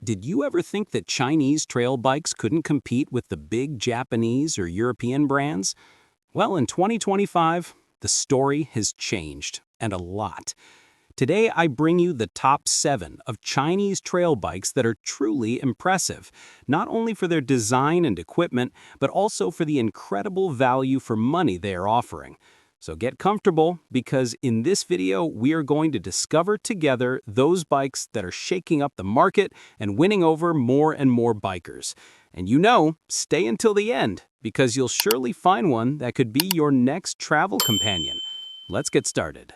Did you ever think that Chinese trail bikes couldn't compete with the big Japanese or European brands? Well, in 2025, the story has changed, and a lot. Today, I bring you the top 7 of Chinese trail bikes that are truly impressive, not only for their design and equipment, but also for the incredible value for money they are offering. So get comfortable, because in this video, we are going to discover together those bikes that are shaking up the market and winning over more and more bikers. And stay until the end, because you'll surely find one that could be your next travel companion. Let's get started.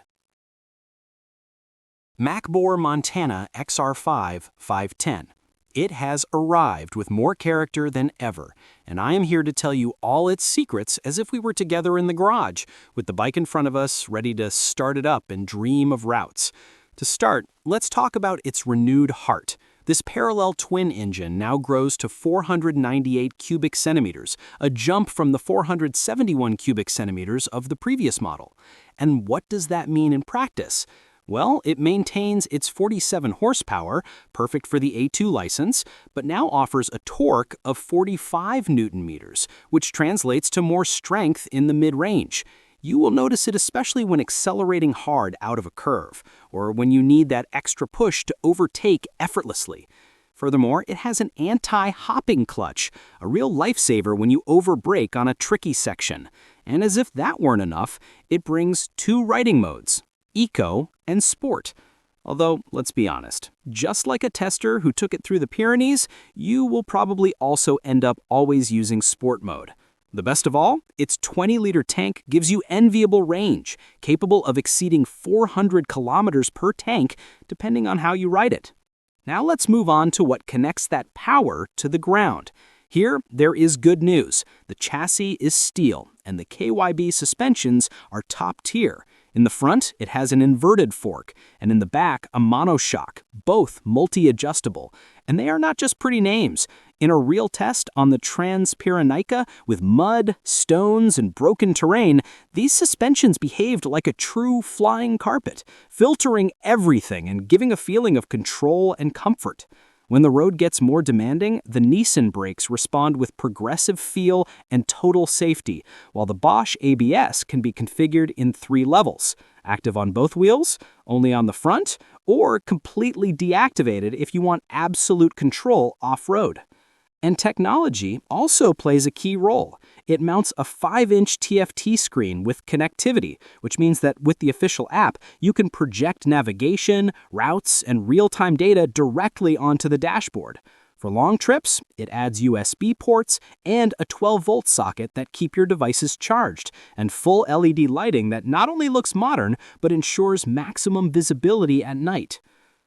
MACBOR Montana XR5 510. It has arrived with more character than ever, and I am here to tell you all its secrets as if we were together in the garage, with the bike in front of us, ready to start it up and dream of routes. To start, let's talk about its renewed heart. This parallel twin engine now grows to 498 cubic centimeters, a jump from the 471 cubic centimeters of the previous model. And what does that mean in practice? Well, it maintains its 47 horsepower, perfect for the A2 license, but now offers a torque of 45 newton meters, which translates to more strength in the mid-range. You will notice it especially when accelerating hard out of a curve, or when you need that extra push to overtake effortlessly. Furthermore, it has an anti-hopping clutch, a real lifesaver when you overbrake on a tricky section. And as if that weren't enough, it brings 2 riding modes: Eco and Sport. Although, let's be honest, just like a tester who took it through the Pyrenees, you will probably also end up always using Sport mode. The best of all, its 20-liter tank gives you enviable range, capable of exceeding 400 kilometers per tank, depending on how you ride it. Now let's move on to what connects that power to the ground. Here, there is good news. The chassis is steel, and the KYB suspensions are top tier. In the front, it has an inverted fork, and in the back, a monoshock, both multi-adjustable. And they are not just pretty names. In a real test on the Trans-Pyrenica, with mud, stones, and broken terrain, these suspensions behaved like a true flying carpet, filtering everything and giving a feeling of control and comfort. When the road gets more demanding, the Nissan brakes respond with progressive feel and total safety, while the Bosch ABS can be configured in 3 levels: active on both wheels, only on the front, or completely deactivated if you want absolute control off-road. And technology also plays a key role. It mounts a 5-inch TFT screen with connectivity, which means that with the official app, you can project navigation, routes, and real-time data directly onto the dashboard. For long trips, it adds USB ports and a 12-volt socket that keep your devices charged, and full LED lighting that not only looks modern, but ensures maximum visibility at night.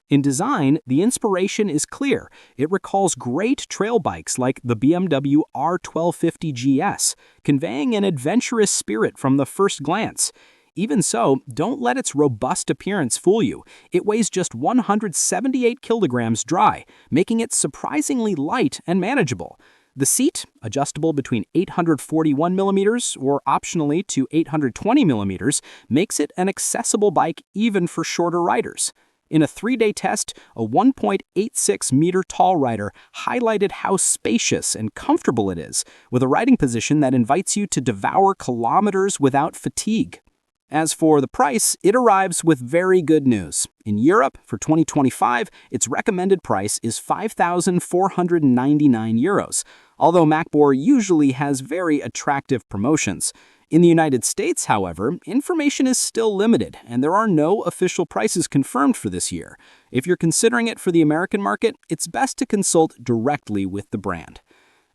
In design, the inspiration is clear. It recalls great trail bikes like the BMW R1250 GS, conveying an adventurous spirit from the first glance. Even so, don't let its robust appearance fool you. It weighs just 178 kilograms dry, making it surprisingly light and manageable. The seat, adjustable between 841 millimeters or optionally to 820 millimeters, makes it an accessible bike even for shorter riders. In a 3-day test, a 1.86-meter tall rider highlighted how spacious and comfortable it is, with a riding position that invites you to devour kilometers without fatigue. As for the price, it arrives with very good news. In Europe, for 2025, its recommended price is €5,499, although MACBOR usually has very attractive promotions. In the United States, however, information is still limited, and there are no official prices confirmed for this year. If you're considering it for the American market, it's best to consult directly with the brand.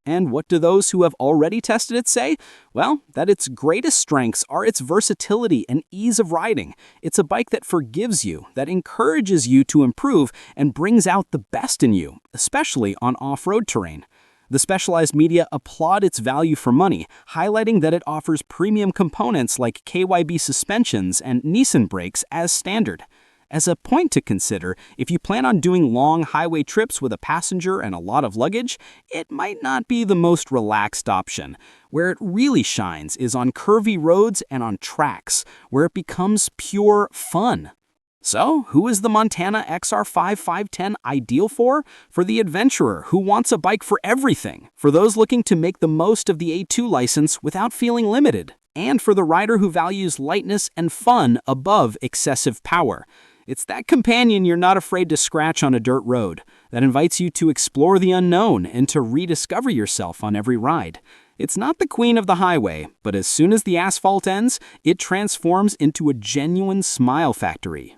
And what do those who have already tested it say? Well, that its greatest strengths are its versatility and ease of riding. It's a bike that forgives you, that encourages you to improve, and brings out the best in you, especially on off-road terrain. The specialized media applaud its value for money, highlighting that it offers premium components like KYB suspensions and Nissan brakes as standard. As a point to consider, if you plan on doing long highway trips with a passenger and a lot of luggage, it might not be the most relaxed option. Where it really shines is on curvy roads and on tracks, where it becomes pure fun. So, who is the Montana XR5 510 ideal for? For the adventurer who wants a bike for everything, for those looking to make the most of the A2 license without feeling limited, and for the rider who values lightness and fun above excessive power. It's that companion you're not afraid to scratch on a dirt road, that invites you to explore the unknown and to rediscover yourself on every ride. It's not the queen of the highway, but as soon as the asphalt ends, it transforms into a genuine smile factory.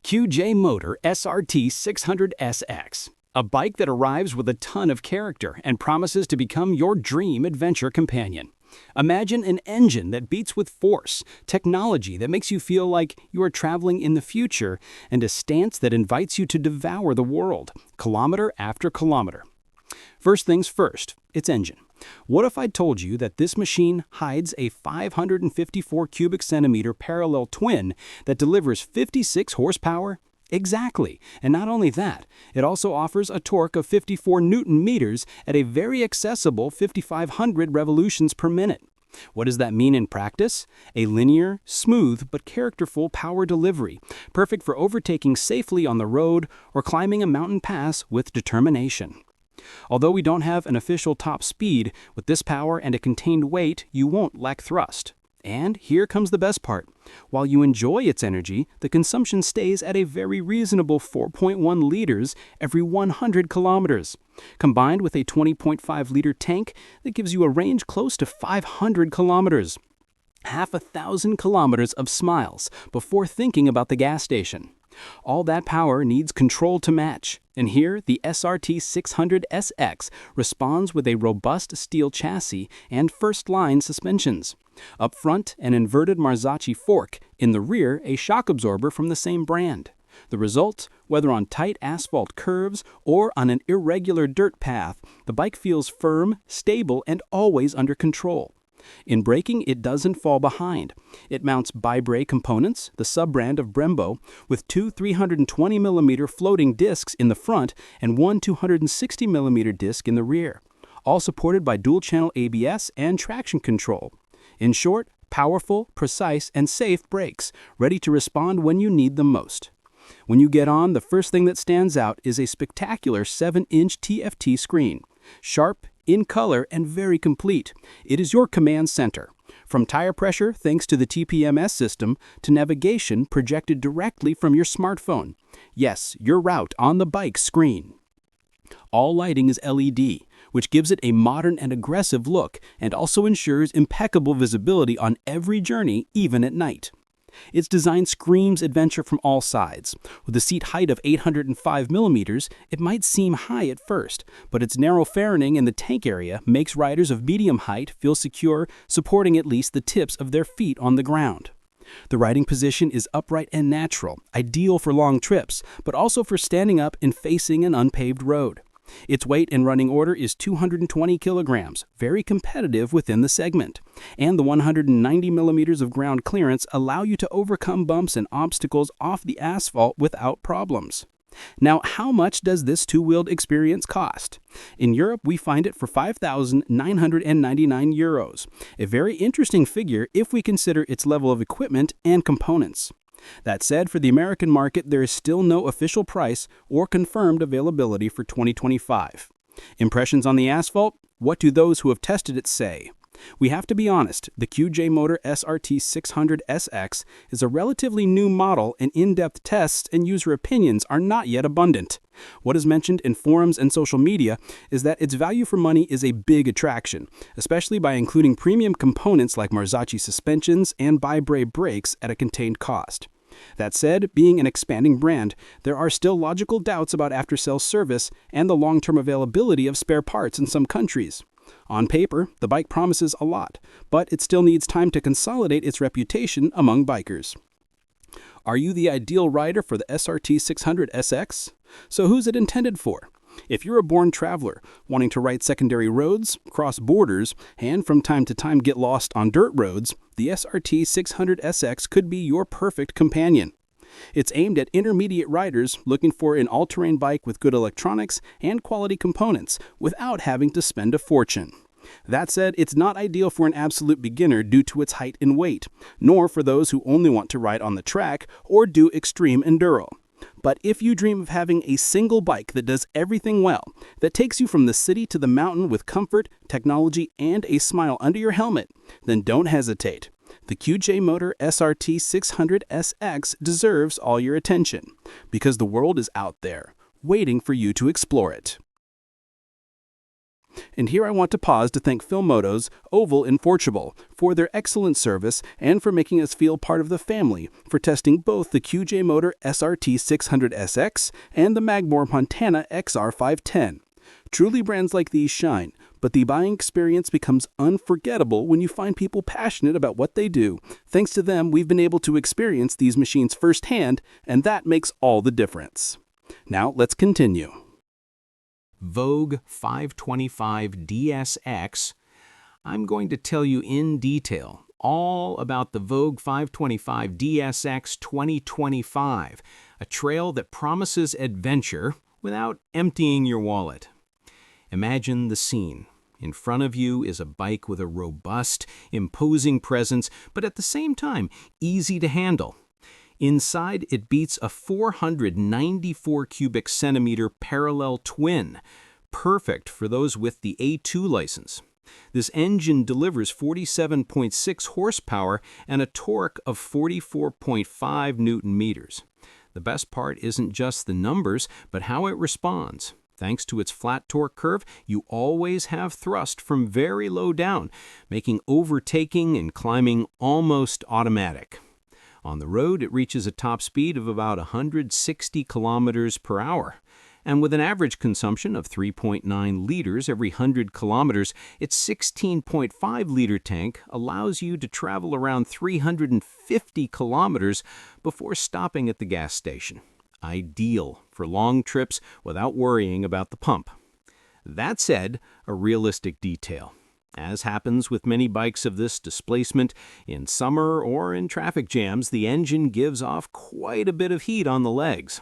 QJ Motor SRT 600SX, a bike that arrives with a ton of character and promises to become your dream adventure companion. Imagine an engine that beats with force, technology that makes you feel like you are traveling in the future, and a stance that invites you to devour the world, kilometer after kilometer. First things first, its engine. What if I told you that this machine hides a 554 cubic centimeter parallel twin that delivers 56 horsepower? Exactly. And not only that, it also offers a torque of 54 Newton meters at a very accessible 5,500 revolutions per minute. What does that mean in practice? A linear, smooth, but characterful power delivery, perfect for overtaking safely on the road or climbing a mountain pass with determination. Although we don't have an official top speed, with this power and a contained weight, you won't lack thrust. And here comes the best part. While you enjoy its energy, the consumption stays at a very reasonable 4.1 liters every 100 kilometers. Combined with a 20.5-liter tank, that gives you a range close to 500 kilometers. Half 1,000 kilometers of smiles before thinking about the gas station. All that power needs control to match, and here the SRT 600SX responds with a robust steel chassis and first-line suspensions. Up front, an inverted Marzocchi fork, in the rear a shock absorber from the same brand. The result, whether on tight asphalt curves or on an irregular dirt path, the bike feels firm, stable, and always under control. In braking, it doesn't fall behind. It mounts bi-brake components, the sub-brand of Brembo, with two 320mm floating discs in the front and one 260mm disc in the rear, all supported by dual-channel ABS and traction control. In short, powerful, precise, and safe brakes, ready to respond when you need them most. When you get on, the first thing that stands out is a spectacular 7-inch TFT screen. Sharp, in color, and very complete. It is your command center. From tire pressure, thanks to the TPMS system, to navigation projected directly from your smartphone. Yes, your route on the bike screen. All lighting is LED, which gives it a modern and aggressive look and also ensures impeccable visibility on every journey, even at night. Its design screams adventure from all sides. With a seat height of 805 millimeters, it might seem high at first, but its narrow fairing in the tank area makes riders of medium height feel secure, supporting at least the tips of their feet on the ground. The riding position is upright and natural, ideal for long trips, but also for standing up and facing an unpaved road. Its weight in running order is 220 kilograms, very competitive within the segment. And the 190 millimeters of ground clearance allow you to overcome bumps and obstacles off the asphalt without problems. Now, how much does this two-wheeled experience cost? In Europe, we find it for €5,999, a very interesting figure if we consider its level of equipment and components. That said, for the American market, there is still no official price or confirmed availability for 2025. Impressions on the asphalt? What do those who have tested it say? We have to be honest, the QJ Motor SRT 600SX is a relatively new model, and in-depth tests and user opinions are not yet abundant. What is mentioned in forums and social media is that its value for money is a big attraction, especially by including premium components like Marzocchi suspensions and bi-brake brakes at a contained cost. That said, being an expanding brand, there are still logical doubts about after-sales service and the long-term availability of spare parts in some countries. On paper, the bike promises a lot, but it still needs time to consolidate its reputation among bikers. Are you the ideal rider for the SRT 600SX? So who's it intended for? If you're a born traveler, wanting to ride secondary roads, cross borders, and from time to time get lost on dirt roads, the SRT 600SX could be your perfect companion. It's aimed at intermediate riders looking for an all-terrain bike with good electronics and quality components without having to spend a fortune. That said, it's not ideal for an absolute beginner due to its height and weight, nor for those who only want to ride on the track or do extreme enduro. But if you dream of having a single bike that does everything well, that takes you from the city to the mountain with comfort, technology, and a smile under your helmet, then don't hesitate. The QJ Motor SRT 600SX deserves all your attention, because the world is out there, waiting for you to explore it. And here I want to pause to thank Filmoto's Oval in Portugal for their excellent service and for making us feel part of the family for testing both the QJ Motor SRT 600SX and the MACBOR Montana XR510. Truly brands like these shine, but the buying experience becomes unforgettable when you find people passionate about what they do. Thanks to them, we've been able to experience these machines firsthand, and that makes all the difference. Now let's continue. VOGE 525 DSX. I'm going to tell you in detail all about the VOGE 525 DSX 2025, a trail that promises adventure without emptying your wallet. Imagine the scene. In front of you is a bike with a robust, imposing presence, but at the same time, easy to handle. Inside, it beats a 494 cubic centimeter parallel twin, perfect for those with the A2 license. This engine delivers 47.6 horsepower and a torque of 44.5 newton meters. The best part isn't just the numbers, but how it responds. Thanks to its flat torque curve, you always have thrust from very low down, making overtaking and climbing almost automatic. On the road, it reaches a top speed of about 160 kilometers per hour. And with an average consumption of 3.9 liters every 100 kilometers, its 16.5-liter tank allows you to travel around 350 kilometers before stopping at the gas station. Ideal for long trips without worrying about the pump. That said, a realistic detail. As happens with many bikes of this displacement, in summer or in traffic jams, the engine gives off quite a bit of heat on the legs.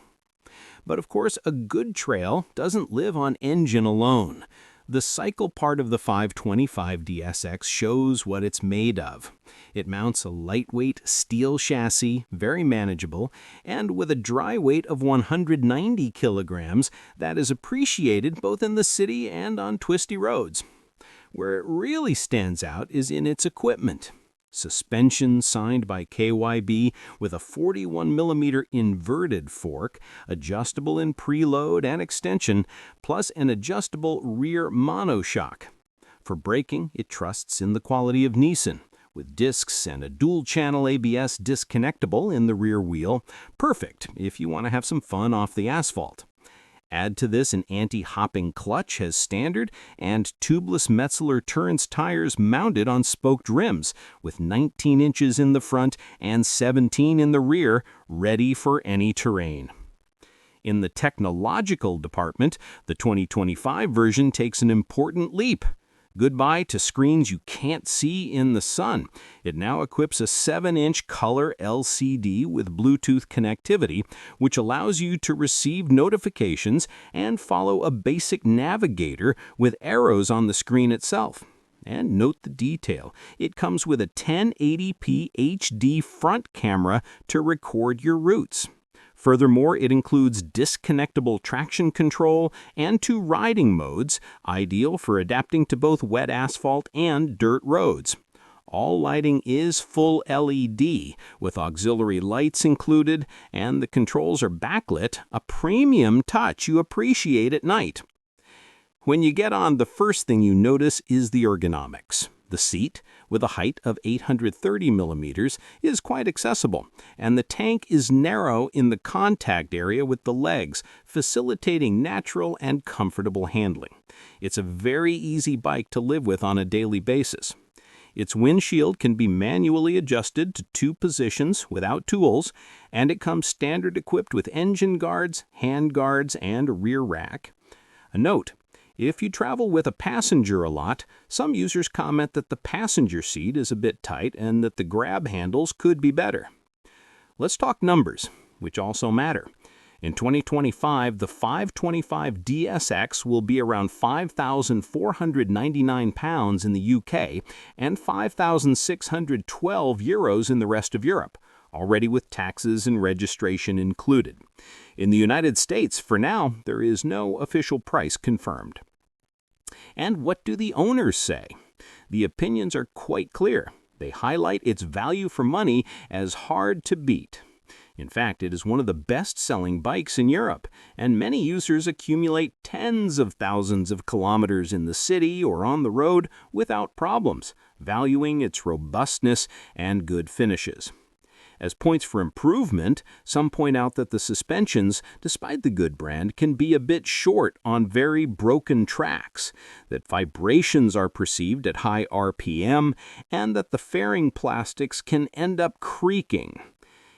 But of course, a good trail doesn't live on engine alone. The cycle part of the 525 DSX shows what it's made of. It mounts a lightweight steel chassis, very manageable, and with a dry weight of 190 kilograms that is appreciated both in the city and on twisty roads. Where it really stands out is in its equipment. Suspension signed by KYB with a 41mm inverted fork, adjustable in preload and extension, plus an adjustable rear monoshock. For braking, it trusts in the quality of Nissan, with discs and a dual-channel ABS disconnectable in the rear wheel, perfect if you want to have some fun off the asphalt. Add to this an anti-hopping clutch as standard and tubeless Metzeler Turrence tires mounted on spoked rims with 19 inches in the front and 17 in the rear, ready for any terrain. In the technological department, the 2025 version takes an important leap. Goodbye to screens you can't see in the sun. It now equips a 7-inch color LCD with Bluetooth connectivity, which allows you to receive notifications and follow a basic navigator with arrows on the screen itself. And note the detail. It comes with a 1080p HD front camera to record your routes. Furthermore, it includes disconnectable traction control and 2 riding modes, ideal for adapting to both wet asphalt and dirt roads. All lighting is full LED, with auxiliary lights included, and the controls are backlit, a premium touch you appreciate at night. When you get on, the first thing you notice is the ergonomics. The seat, with a height of 830 millimeters, is quite accessible, and the tank is narrow in the contact area with the legs, facilitating natural and comfortable handling. It's a very easy bike to live with on a daily basis. Its windshield can be manually adjusted to 2 positions without tools, and it comes standard equipped with engine guards, hand guards, and a rear rack. A note: if you travel with a passenger a lot, some users comment that the passenger seat is a bit tight and that the grab handles could be better. Let's talk numbers, which also matter. In 2025, the 525 DSX will be around £5,499 in the UK and €5,612 in the rest of Europe, already with taxes and registration included. In the United States, for now, there is no official price confirmed. And what do the owners say? The opinions are quite clear. They highlight its value for money as hard to beat. In fact, it is one of the best-selling bikes in Europe, and many users accumulate tens of thousands of kilometers in the city or on the road without problems, valuing its robustness and good finishes. As points for improvement, some point out that the suspensions, despite the good brand, can be a bit short on very broken tracks, that vibrations are perceived at high RPM, and that the fairing plastics can end up creaking.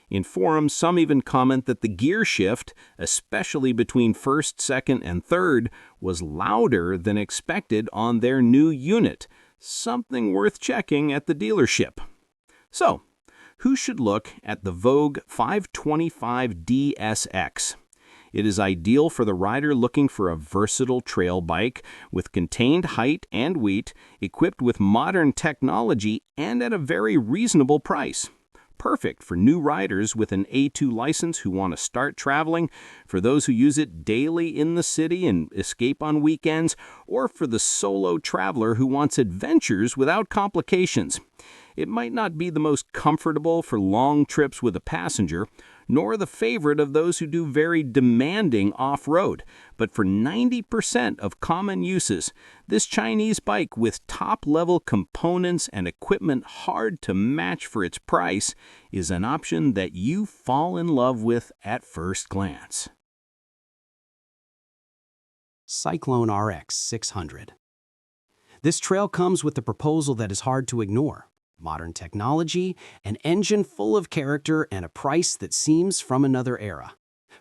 In forums, some even comment that the gear shift, especially between first, second, and third, was louder than expected on their new unit, something worth checking at the dealership. So, who should look at the VOGE 525 DSX? It is ideal for the rider looking for a versatile trail bike with contained height and weight, equipped with modern technology, and at a very reasonable price. Perfect for new riders with an A2 license who want to start traveling, for those who use it daily in the city and escape on weekends, or for the solo traveler who wants adventures without complications. It might not be the most comfortable for long trips with a passenger, nor the favorite of those who do very demanding off-road, but for 90% of common uses, this Chinese bike with top-level components and equipment hard to match for its price is an option that you fall in love with at first glance. CYCLONE RX 600. This trail comes with a proposal that is hard to ignore. Modern technology, an engine full of character, and a price that seems from another era.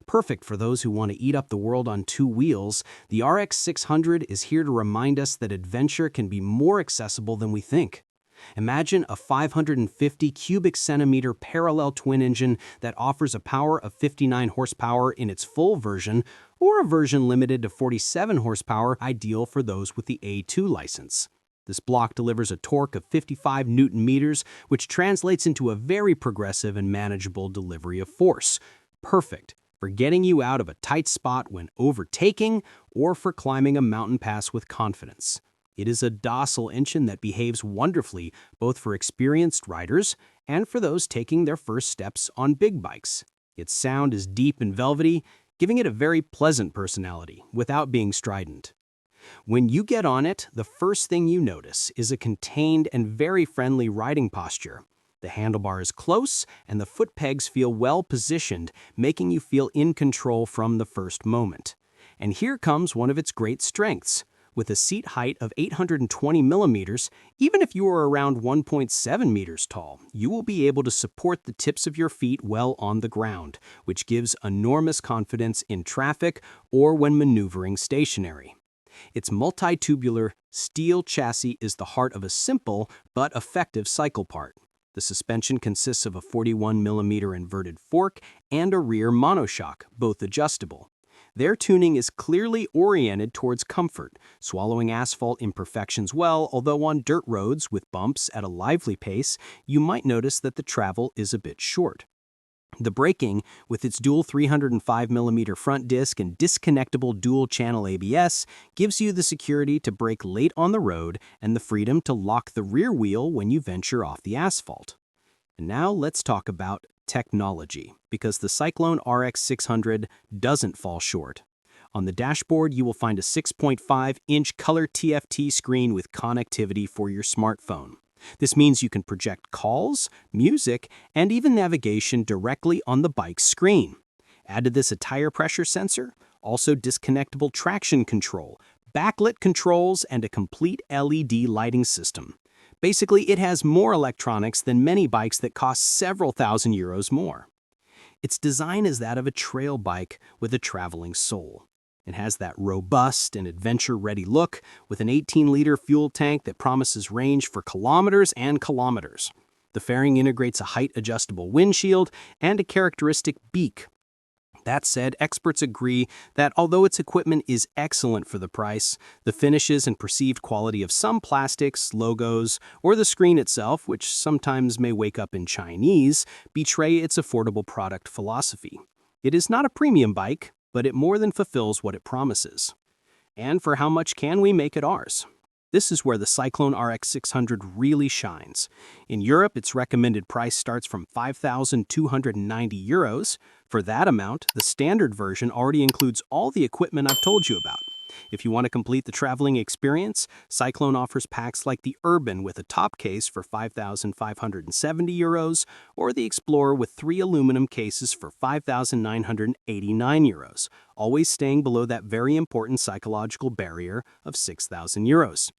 Perfect for those who want to eat up the world on two wheels, the RX 600 is here to remind us that adventure can be more accessible than we think. Imagine a 550 cubic centimeter parallel twin engine that offers a power of 59 horsepower in its full version, or a version limited to 47 horsepower, ideal for those with the A2 license. This block delivers a torque of 55 Newton meters, which translates into a very progressive and manageable delivery of force. Perfect for getting you out of a tight spot when overtaking or for climbing a mountain pass with confidence. It is a docile engine that behaves wonderfully both for experienced riders and for those taking their first steps on big bikes. Its sound is deep and velvety, giving it a very pleasant personality without being strident. When you get on it, the first thing you notice is a contained and very friendly riding posture. The handlebar is close and the foot pegs feel well positioned, making you feel in control from the first moment. And here comes one of its great strengths. With a seat height of 820 millimeters, even if you are around 1.7 meters tall, you will be able to support the tips of your feet well on the ground, which gives enormous confidence in traffic or when maneuvering stationary. Its multi-tubular steel chassis is the heart of a simple but effective cycle part. The suspension consists of a 41mm inverted fork and a rear monoshock, both adjustable. Their tuning is clearly oriented towards comfort, swallowing asphalt imperfections well, although on dirt roads with bumps at a lively pace, you might notice that the travel is a bit short. The braking, with its dual 305mm front disc and disconnectable dual-channel ABS, gives you the security to brake late on the road and the freedom to lock the rear wheel when you venture off the asphalt. And now let's talk about technology, because the CYCLONE RX 600 doesn't fall short. On the dashboard, you will find a 6.5-inch color TFT screen with connectivity for your smartphone. This means you can project calls, music, and even navigation directly on the bike's screen. Add to this a tire pressure sensor, also disconnectable traction control, backlit controls, and a complete LED lighting system. Basically, it has more electronics than many bikes that cost several thousand euros more. Its design is that of a trail bike with a traveling soul. It has that robust and adventure-ready look with an 18-liter fuel tank that promises range for kilometers and kilometers. The fairing integrates a height-adjustable windshield and a characteristic beak. That said, experts agree that although its equipment is excellent for the price, the finishes and perceived quality of some plastics, logos, or the screen itself, which sometimes may wake up in Chinese, betray its affordable product philosophy. It is not a premium bike, but it more than fulfills what it promises. And for how much can we make it ours? This is where the CYCLONE RX600 really shines. In Europe, its recommended price starts from €5,290. For that amount, the standard version already includes all the equipment I've told you about. If you want to complete the traveling experience, CYCLONE offers packs like the Urban with a top case for €5,570, or the Explorer with 3 aluminum cases for €5,989, always staying below that very important psychological barrier of €6,000.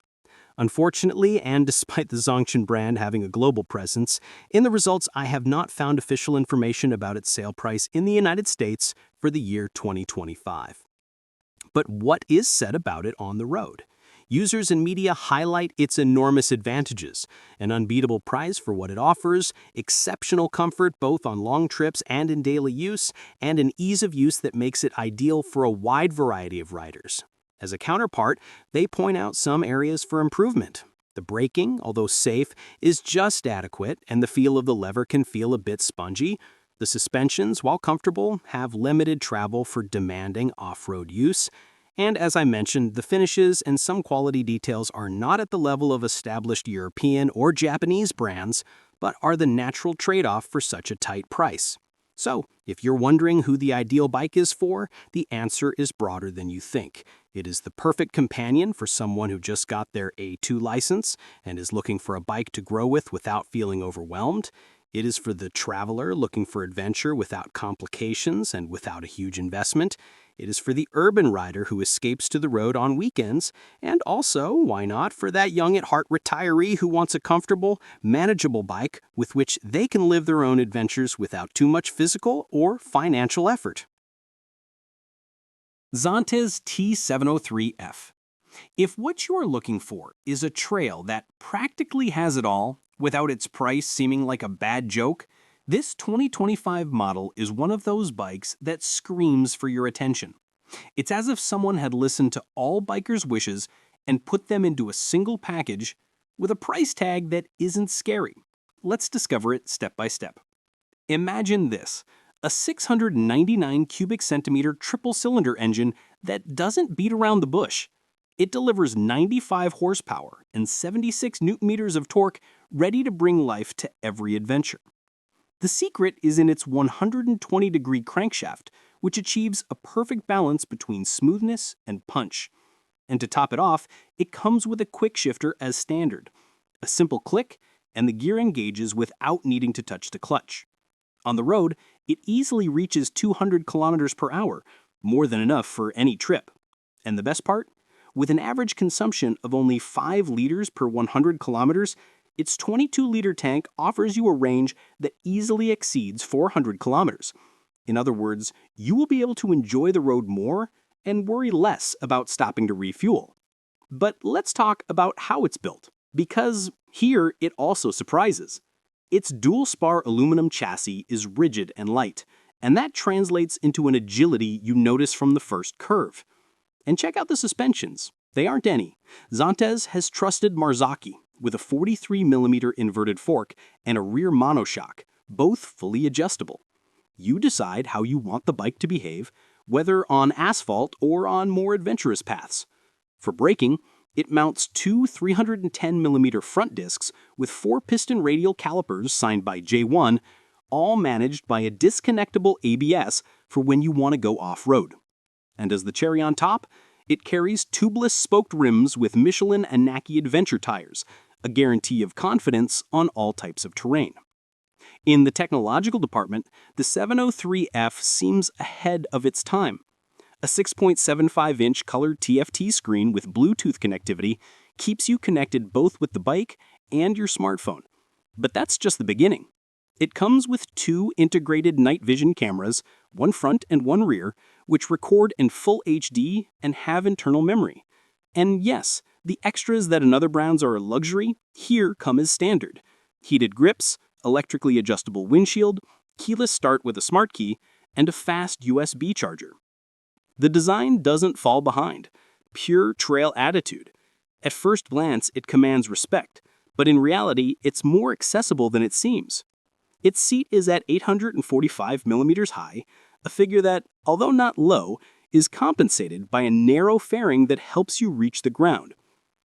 Unfortunately, and despite the Zongchen brand having a global presence, in the results I have not found official information about its sale price in the United States for the year 2025. But what is said about it on the road? Users and media highlight its enormous advantages: an unbeatable price for what it offers, exceptional comfort both on long trips and in daily use, and an ease of use that makes it ideal for a wide variety of riders. As a counterpart, they point out some areas for improvement. The braking, although safe, is just adequate, and the feel of the lever can feel a bit spongy. The suspensions, while comfortable, have limited travel for demanding off-road use. And as I mentioned, the finishes and some quality details are not at the level of established European or Japanese brands, but are the natural trade-off for such a tight price. So, if you're wondering who the ideal bike is for, the answer is broader than you think. It is the perfect companion for someone who just got their A2 license and is looking for a bike to grow with without feeling overwhelmed. It is for the traveler looking for adventure without complications and without a huge investment. It is for the urban rider who escapes to the road on weekends, and also, why not, for that young-at-heart retiree who wants a comfortable, manageable bike with which they can live their own adventures without too much physical or financial effort. ZONTES T703F. If what you are looking for is a trail that practically has it all, without its price seeming like a bad joke, this 2025 model is one of those bikes that screams for your attention. It's as if someone had listened to all bikers' wishes and put them into a single package with a price tag that isn't scary. Let's discover it step by step. Imagine this: a 699 cubic centimeter triple-cylinder engine that doesn't beat around the bush. It delivers 95 horsepower and 76 newton-meters of torque, ready to bring life to every adventure. The secret is in its 120-degree crankshaft, which achieves a perfect balance between smoothness and punch. And to top it off, it comes with a quick shifter as standard. A simple click, and the gear engages without needing to touch the clutch. On the road, it easily reaches 200 kilometers per hour, more than enough for any trip. And the best part? With an average consumption of only 5 liters per 100 kilometers, its 22-liter tank offers you a range that easily exceeds 400 kilometers. In other words, you will be able to enjoy the road more and worry less about stopping to refuel. But let's talk about how it's built, because here it also surprises. Its dual-spar aluminum chassis is rigid and light, and that translates into an agility you notice from the first curve. And check out the suspensions. They aren't any. ZONTES has trusted Marzocchi with a 43mm inverted fork and a rear monoshock, both fully adjustable. You decide how you want the bike to behave, whether on asphalt or on more adventurous paths. For braking, it mounts 2 310mm front discs with 4 piston radial calipers signed by J1, all managed by a disconnectable ABS for when you want to go off-road. And as the cherry on top, it carries tubeless spoked rims with Michelin and Naki Adventure tires, a guarantee of confidence on all types of terrain. In the technological department, the 703F seems ahead of its time. A 6.75-inch colored TFT screen with Bluetooth connectivity keeps you connected both with the bike and your smartphone. But that's just the beginning. It comes with 2 integrated night vision cameras, one front and one rear, which record in full HD and have internal memory. And yes, the extras that in other brands are a luxury, here come as standard. Heated grips, electrically adjustable windshield, keyless start with a smart key, and a fast USB charger. The design doesn't fall behind. Pure trail attitude. At first glance, it commands respect, but in reality, it's more accessible than it seems. Its seat is at 845 millimeters high, a figure that, although not low, is compensated by a narrow fairing that helps you reach the ground.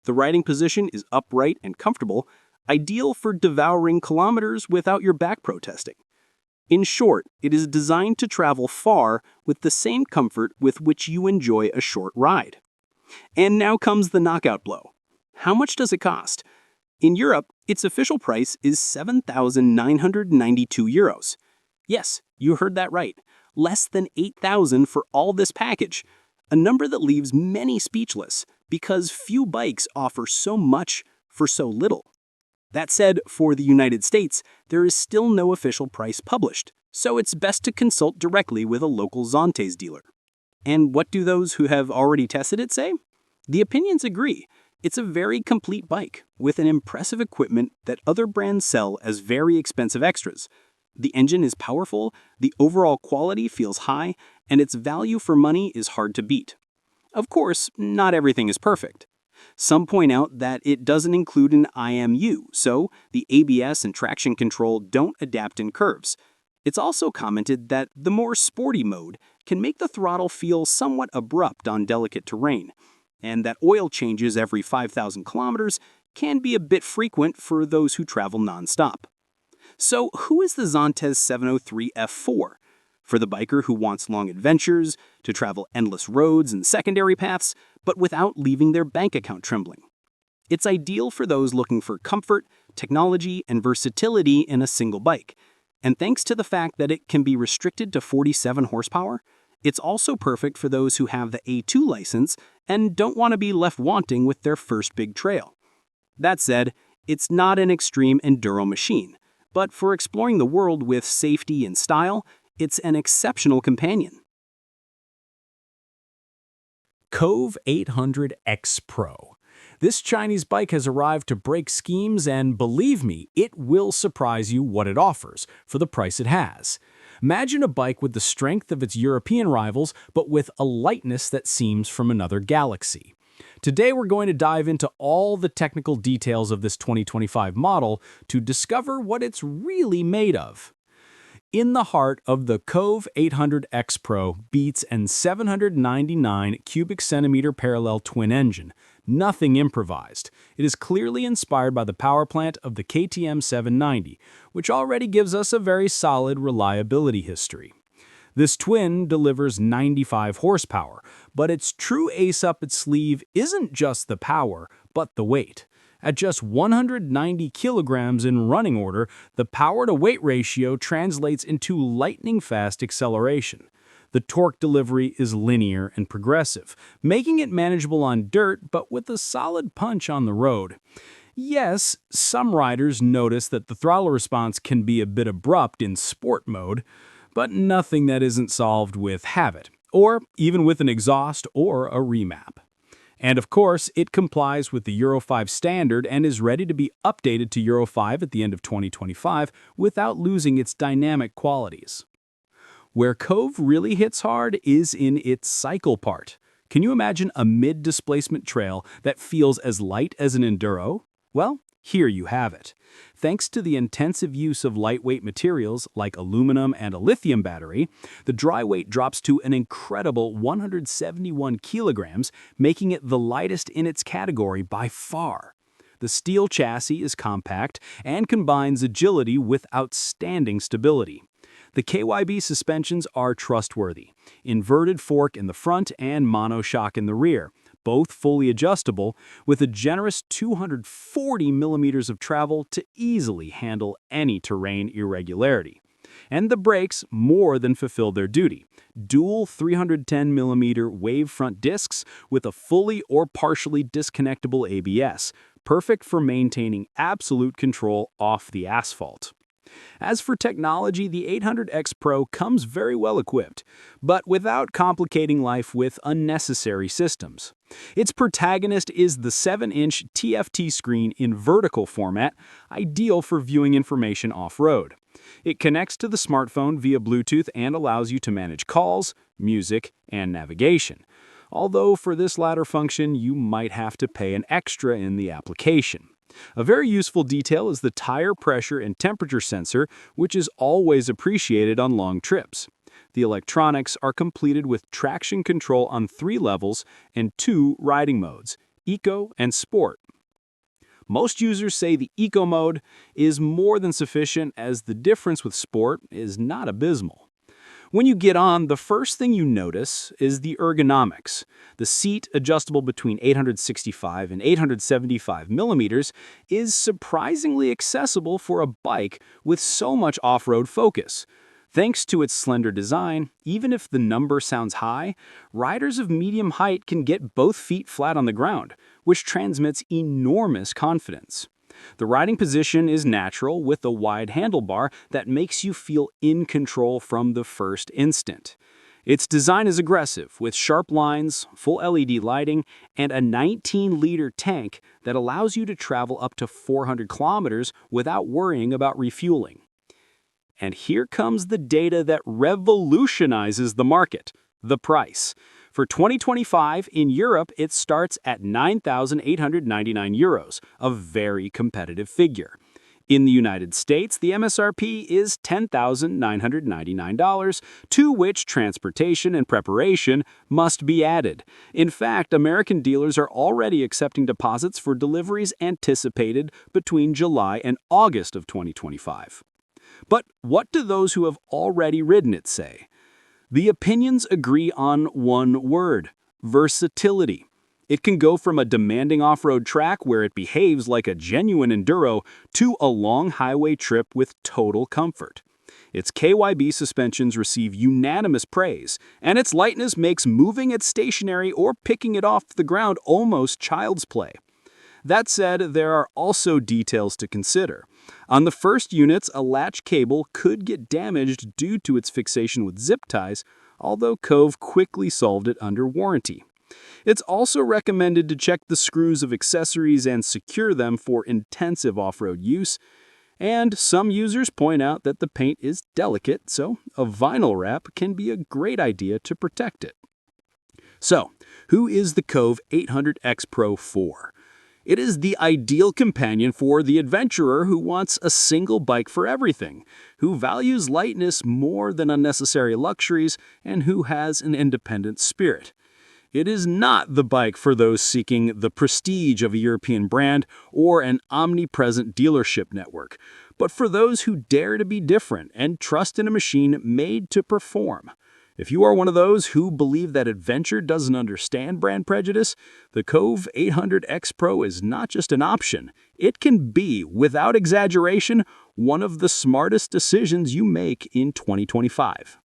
The riding position is upright and comfortable, ideal for devouring kilometers without your back protesting. In short, it is designed to travel far with the same comfort with which you enjoy a short ride. And now comes the knockout blow. How much does it cost? In Europe, its official price is €7,992. Yes, you heard that right. Less than $8,000 for all this package. A number that leaves many speechless because few bikes offer so much for so little. That said, for the United States, there is still no official price published, so it's best to consult directly with a local ZONTES dealer. And what do those who have already tested it say? The opinions agree. It's a very complete bike, with an impressive equipment that other brands sell as very expensive extras. The engine is powerful, the overall quality feels high, and its value for money is hard to beat. Of course, not everything is perfect. Some point out that it doesn't include an IMU, so the ABS and traction control don't adapt in curves. It's also commented that the more sporty mode can make the throttle feel somewhat abrupt on delicate terrain, and that oil changes every 5,000 kilometers can be a bit frequent for those who travel non-stop. So who is the ZONTES 703F for? For the biker who wants long adventures, to travel endless roads and secondary paths, but without leaving their bank account trembling. It's ideal for those looking for comfort, technology, and versatility in a single bike. And thanks to the fact that it can be restricted to 47 horsepower, it's also perfect for those who have the A2 license and don't want to be left wanting with their first big trail. That said, it's not an extreme enduro machine, but for exploring the world with safety and style, it's an exceptional companion. KOVE 800X Pro. This Chinese bike has arrived to break schemes, and believe me, it will surprise you what it offers for the price it has. Imagine a bike with the strength of its European rivals, but with a lightness that seems from another galaxy. Today we're going to dive into all the technical details of this 2025 model to discover what it's really made of. In the heart of the KOVE 800X Pro beats an 799 cubic centimeter parallel twin engine. Nothing improvised. It is clearly inspired by the power plant of the KTM 790, which already gives us a very solid reliability history. This twin delivers 95 horsepower, but its true ace up its sleeve isn't just the power, but the weight. At just 190 kilograms in running order, the power-to-weight ratio translates into lightning-fast acceleration. The torque delivery is linear and progressive, making it manageable on dirt but with a solid punch on the road. Yes, some riders notice that the throttle response can be a bit abrupt in sport mode, but nothing that isn't solved with habit, or even with an exhaust or a remap. And of course, it complies with the Euro 5 standard and is ready to be updated to Euro 5 at the end of 2025 without losing its dynamic qualities. Where KOVE really hits hard is in its cycle part. Can you imagine a mid-displacement trail that feels as light as an enduro? Well, here you have it. Thanks to the intensive use of lightweight materials like aluminum and a lithium battery, the dry weight drops to an incredible 171 kilograms, making it the lightest in its category by far. The steel chassis is compact and combines agility with outstanding stability. The KYB suspensions are trustworthy. Inverted fork in the front and monoshock in the rear, both fully adjustable, with a generous 240 millimeters of travel to easily handle any terrain irregularity. And the brakes more than fulfill their duty. Dual 310 millimeter wave front discs with a fully or partially disconnectable ABS, perfect for maintaining absolute control off the asphalt. As for technology, the 800X Pro comes very well equipped, but without complicating life with unnecessary systems. Its protagonist is the 7-inch TFT screen in vertical format, ideal for viewing information off-road. It connects to the smartphone via Bluetooth and allows you to manage calls, music, and navigation. Although for this latter function, you might have to pay an extra in the application. A very useful detail is the tire pressure and temperature sensor, which is always appreciated on long trips. The electronics are completed with traction control on 3 levels and 2 riding modes, Eco and Sport. Most users say the Eco mode is more than sufficient, as the difference with Sport is not abysmal. When you get on, the first thing you notice is the ergonomics. The seat, adjustable between 865 and 875 millimeters, is surprisingly accessible for a bike with so much off-road focus. Thanks to its slender design, even if the number sounds high, riders of medium height can get both feet flat on the ground, which transmits enormous confidence. The riding position is natural, with a wide handlebar that makes you feel in control from the first instant. Its design is aggressive, with sharp lines, full LED lighting, and a 19-liter tank that allows you to travel up to 400 kilometers without worrying about refueling. And here comes the data that revolutionizes the market: the price. For 2025, in Europe, it starts at €9,899, a very competitive figure. In the United States, the MSRP is $10,999, to which transportation and preparation must be added. In fact, American dealers are already accepting deposits for deliveries anticipated between July and August of 2025. But what do those who have already ridden it say? The opinions agree on one word: versatility. It can go from a demanding off-road track where it behaves like a genuine enduro to a long highway trip with total comfort. Its KYB suspensions receive unanimous praise, and its lightness makes moving it stationary or picking it off the ground almost child's play. That said, there are also details to consider. On the first units, a latch cable could get damaged due to its fixation with zip ties, although KOVE quickly solved it under warranty. It's also recommended to check the screws of accessories and secure them for intensive off-road use. And some users point out that the paint is delicate, so a vinyl wrap can be a great idea to protect it. So, who is the KOVE 800X Pro for? It is the ideal companion for the adventurer who wants a single bike for everything, who values lightness more than unnecessary luxuries, and who has an independent spirit. It is not the bike for those seeking the prestige of a European brand or an omnipresent dealership network, but for those who dare to be different and trust in a machine made to perform. If you are one of those who believe that adventure doesn't understand brand prejudice, the KOVE 800X Pro is not just an option. It can be, without exaggeration, one of the smartest decisions you make in 2025.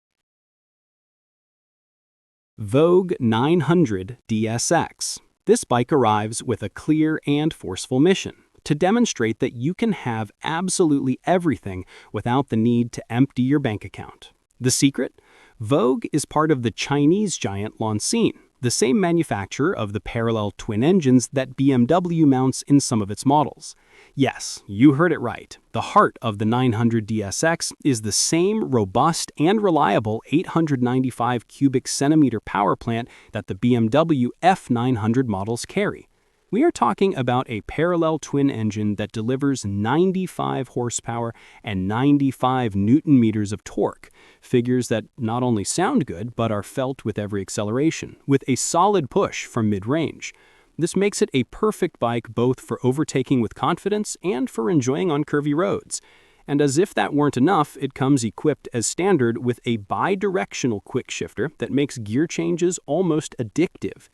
VOGE 900 DSX. This bike arrives with a clear and forceful mission: to demonstrate that you can have absolutely everything without the need to empty your bank account. The secret? VOGE is part of the Chinese giant Longines, the same manufacturer of the parallel twin engines that BMW mounts in some of its models. Yes, you heard it right. The heart of the 900 DSX is the same robust and reliable 895 cubic centimeter power plant that the BMW F900 models carry. We are talking about a parallel twin engine that delivers 95 horsepower and 95 newton meters of torque, figures that not only sound good but are felt with every acceleration, with a solid push from mid-range. This makes it a perfect bike both for overtaking with confidence and for enjoying on curvy roads. And as if that weren't enough, it comes equipped as standard with a bi-directional quick shifter that makes gear changes almost addictive.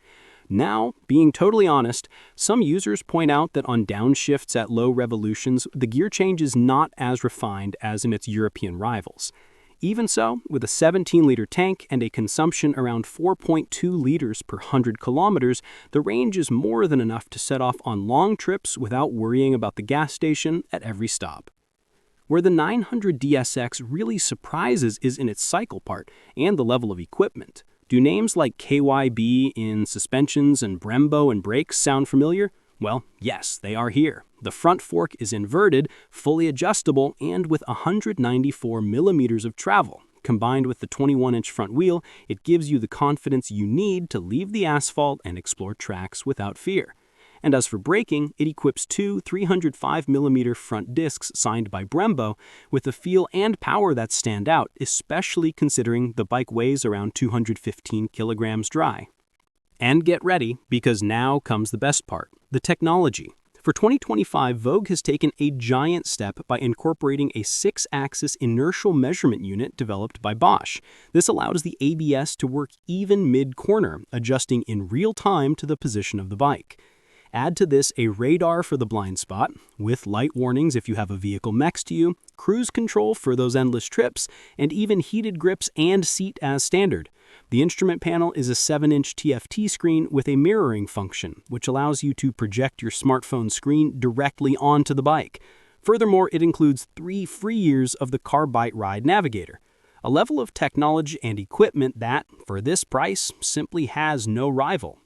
Now, being totally honest, some users point out that on downshifts at low revolutions, the gear change is not as refined as in its European rivals. Even so, with a 17-liter tank and a consumption around 4.2 liters per 100 kilometers, the range is more than enough to set off on long trips without worrying about the gas station at every stop. Where the 900 DSX really surprises is in its cycle part and the level of equipment. Do names like KYB in suspensions and Brembo in brakes sound familiar? Well, yes, they are here. The front fork is inverted, fully adjustable, and with 194 millimeters of travel. Combined with the 21-inch front wheel, it gives you the confidence you need to leave the asphalt and explore tracks without fear. And as for braking, it equips two 305mm front discs signed by Brembo with a feel and power that stand out, especially considering the bike weighs around 215 kilograms dry. And get ready, because now comes the best part, the technology. For 2025, VOGE has taken a giant step by incorporating a 6-axis inertial measurement unit developed by Bosch. This allows the ABS to work even mid-corner, adjusting in real time to the position of the bike. Add to this a radar for the blind spot, with light warnings if you have a vehicle next to you, cruise control for those endless trips, and even heated grips and seat as standard. The instrument panel is a 7-inch TFT screen with a mirroring function, which allows you to project your smartphone screen directly onto the bike. Furthermore, it includes 3 free years of the Carbite Ride Navigator, a level of technology and equipment that, for this price, simply has no rival.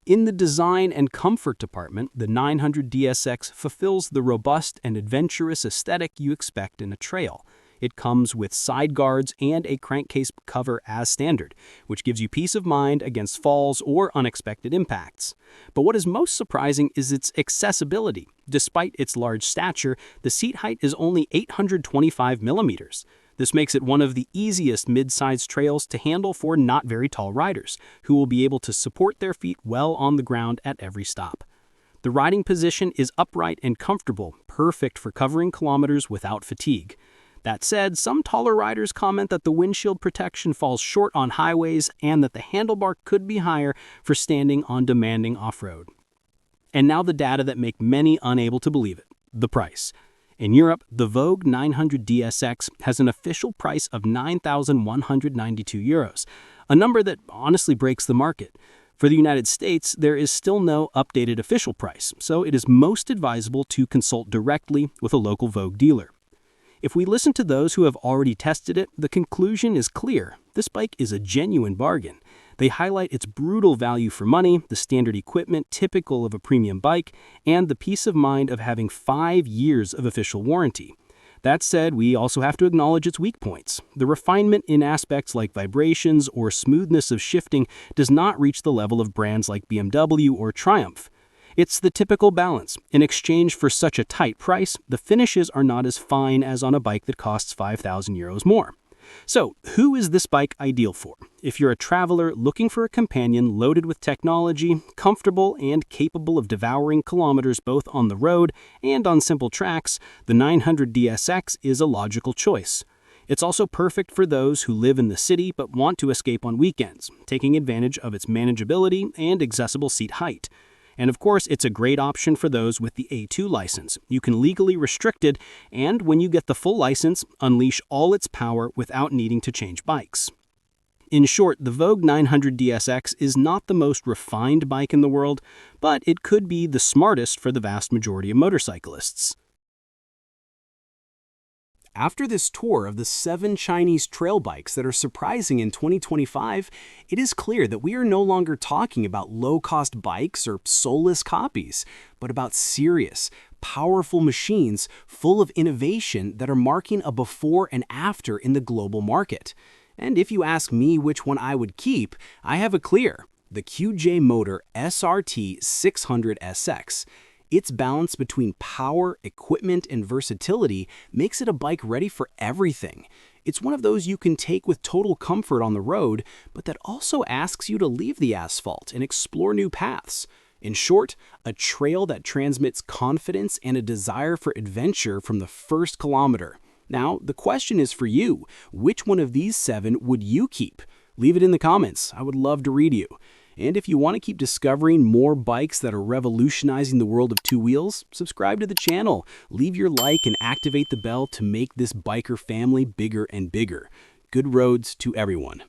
In the design and comfort department, the 900 DSX fulfills the robust and adventurous aesthetic you expect in a trail. It comes with side guards and a crankcase cover as standard, which gives you peace of mind against falls or unexpected impacts. But what is most surprising is its accessibility. Despite its large stature, the seat height is only 825 millimeters. This makes it one of the easiest mid-sized trails to handle for not very tall riders, who will be able to support their feet well on the ground at every stop. The riding position is upright and comfortable, perfect for covering kilometers without fatigue. That said, some taller riders comment that the windshield protection falls short on highways and that the handlebar could be higher for standing on demanding off-road. And now the data that make many unable to believe it, the price. In Europe, the VOGE 900 DSX has an official price of €9,192, a number that honestly breaks the market. For the United States, there is still no updated official price, so it is most advisable to consult directly with a local VOGE dealer. If we listen to those who have already tested it, the conclusion is clear. This bike is a genuine bargain. They highlight its brutal value for money, the standard equipment typical of a premium bike, and the peace of mind of having 5 years of official warranty. That said, we also have to acknowledge its weak points. The refinement in aspects like vibrations or smoothness of shifting does not reach the level of brands like BMW or Triumph. It's the typical balance. In exchange for such a tight price, the finishes are not as fine as on a bike that costs €5,000 more. So, who is this bike ideal for? If you're a traveler looking for a companion loaded with technology, comfortable and capable of devouring kilometers both on the road and on simple tracks, the 900 DSX is a logical choice. It's also perfect for those who live in the city but want to escape on weekends, taking advantage of its manageability and accessible seat height. And of course, it's a great option for those with the A2 license. You can legally restrict it, and when you get the full license, unleash all its power without needing to change bikes. In short, the VOGE 900 DSX is not the most refined bike in the world, but it could be the smartest for the vast majority of motorcyclists. After this tour of the 7 Chinese trail bikes that are surprising in 2025, it is clear that we are no longer talking about low-cost bikes or soulless copies, but about serious, powerful machines full of innovation that are marking a before and after in the global market. And if you ask me which one I would keep, I have a clear: the QJ Motor SRT 600 SX. Its balance between power, equipment, and versatility makes it a bike ready for everything. It's one of those you can take with total comfort on the road, but that also asks you to leave the asphalt and explore new paths. In short, a trail that transmits confidence and a desire for adventure from the first kilometer. Now, the question is for you. Which one of these 7 would you keep? Leave it in the comments. I would love to read you. And if you want to keep discovering more bikes that are revolutionizing the world of 2 wheels, subscribe to the channel, leave your like, and activate the bell to make this biker family bigger and bigger. Good roads to everyone.